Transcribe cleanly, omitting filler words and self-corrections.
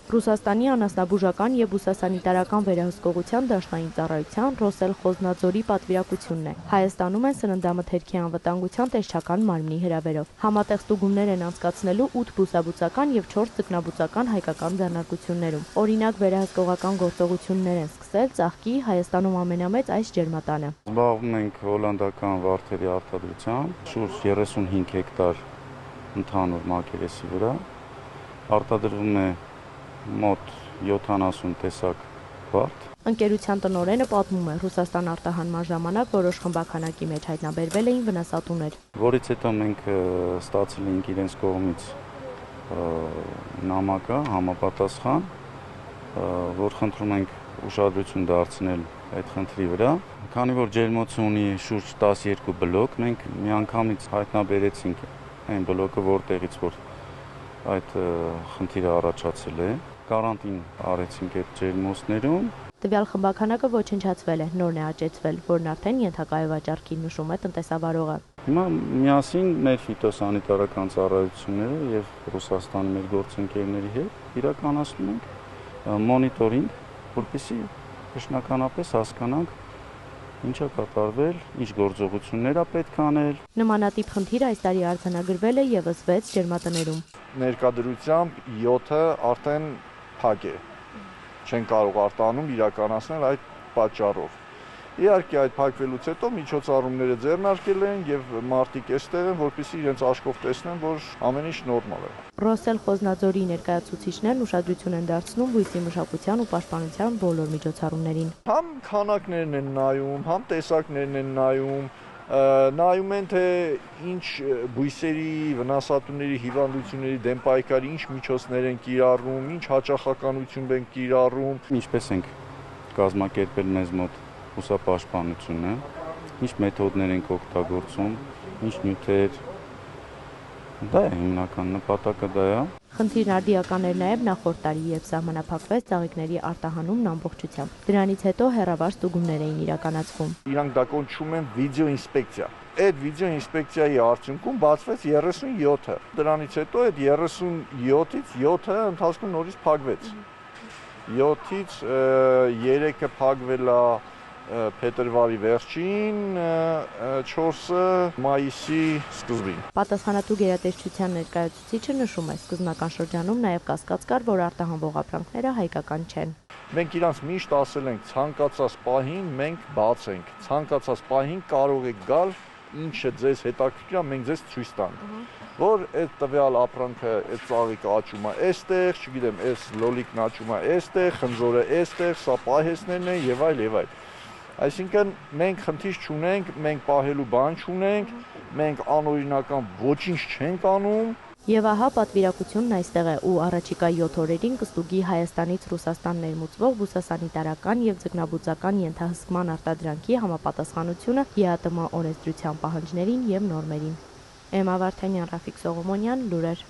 Ռուսաստանի անասնաբուժական և բուսասանիտարական վերահսկողության դաշնային ծառայության Ռոսել Խոզնաձորի պատվիրակությունն է։ Հայաստանում են սննդամթերքի անվտանգության տեսչական մարմնի հրավերով։ Համատեղ ստուգումներ են անցկացնելու 8 բուսաբուծական և 4 ձկնաբուծական հայկական ձեռնարկություններում։ Օրինակ, վերահսկողական գործողություններ են սկսել ծաղկի Հայաստանում ամենամեծ այս ջերմատանը։ Զբաղվում ենք հոլանդական վարդերի արտադրությամբ, շուրջ 35 հեկտար ընդհանուր մակերեսի վրա, արտադրվում է մոտ 70 տեսակ վարդ։ Ընկերության տնօրենը պատմում է, Ռուսաստան արտահանման ժամանակ որոշ խմբաքանակի մեջ հայտնաբերվել էին վնասատուներ, որից հետո մենք ստացել ենք իրենց կողմից նամակը համապատասխան, որ խնդրում ենք ուշադրություն դարձնել այդ խնդրի վրա։ Քանի որ ջերմոցը ունի շուրջ 12 բլոկ, մենք միանգամից հայտնաբերեցինք այն բլոկը, որտեղից որ այդ խնդիրը առաջացել է, կարանտին արեցինք այդ ջերմոցներում։ Տվյալ խմբաքանակը ոչնչացվել է, նորն է աճեցվել, որն արդեն ենթակա է վաճառքի, նշում է տնտեսավարողը։ Հիմա միասին մեր ֆիտոսանիտարական ծառայությունները եւ Ռուսաստանի մեր գործընկերների հետ իրականացնում ենք մոնիտորինգ, որպեսզի ճշնականապես հասկանանք ինչա կատարվել, ինչ գործողություններ է պետք անել։ Նմանատիպ խնդիր այս տարի արձանագրվել է եւս 6 ջերմատներում։ Ներկայությամբ 7-ը արդեն փակ է։ Չեն կարող արտանում իրականացնել այդ պատճառով։ Իհարկե այդ փակվելուց հետո միջոցառումները ձեռնարկել են եւ մարդիկ էստեղ են, որպեսզի իրենց աչքով տեսնեն, որ ամեն ինչ նորմալ է։ Ռոսել Խոզնաձորի ներկայացուցիչներն ուշադրություն են դարձնում բույսի մշակության ու պաշտպանության բոլոր միջոցառումներին։ Համ քանակներն են նայում, համ տեսակներն են նայում են, թե ինչ բույսերի, վնասատուների, հիվանդությունների դեմ պայքարի ինչ միջոցներ են կիրառում, ինչ հաճախականություն են կիրառում։ Ինչպես ենք կազմակերպել մեզ մոտ բուսապաշտպանությունը, ինչ մեթոդներ ենք օգտագործում, ինչ նյութեր, դա է հիմնական նպատակը դա է։ Խնդիրն արդիական էր նաև նախորդ տարի, երբ սահմանափակվեց ծաղիկների արտահանումն ամբողջությամբ։ Դրանից հետո հեռավար ստուգումներ էին իրականացվում։ Իրանք դա կոչվում են վիդեոինսպեկցիա։ Այդ վիդեոինսպեկցիայի արդյունքում բացվեց 37-ը։ Դրանից հետո այդ 37-ից 7-ը ընթացքում նորից փակվեց։ 7-ից 3-ը փակվել է փետրվարի վերջին, 4-ը մայիսի սկզբին։ Պատասխանատու գերատեսչության ներկայացուցիչը նշում է, սկզբնական շրջանում նաև կասկած կար, որ արտահանվող ապրանքները հայկական չեն։ Մենք իրանց միշտ ասել ենք, ցանկացած պահին մենք բաց ենք, ցանկացած պահին կարող եք գալ, ինչը ձեզ հետաքրքիր է, մենք ձեզ ցույց տանք, որ այդ տվյալ ապրանքը, այդ ծաղիկը աճում է այստեղ, չգիտեմ, այս լոլիկն աճում է այստեղ, խնձորը այստեղ, սա պահեսներն են եւ այլ եւ այլ։ Այսինքն մենք խնդիր չունենք, մենք պահելու բան չունենք, մենք անօրինական ոչինչ չենք անում։ Եվ ահա պատվիրակությունն այստեղ է ու առաջիկա 7 օրերին կստուգի Հայաստանից Ռուսաստան ներմուծվող բուսասանիտարական եւ ձկնաբուծական ենթահսկման արտադրանքի համապատասխանությունը ԵԱՏՄ օրենսդրության պահանջներին եւ նորմերին։ Էմմա Վարդանյան, Ռաֆիկ Սողոմոնյան, լուրեր։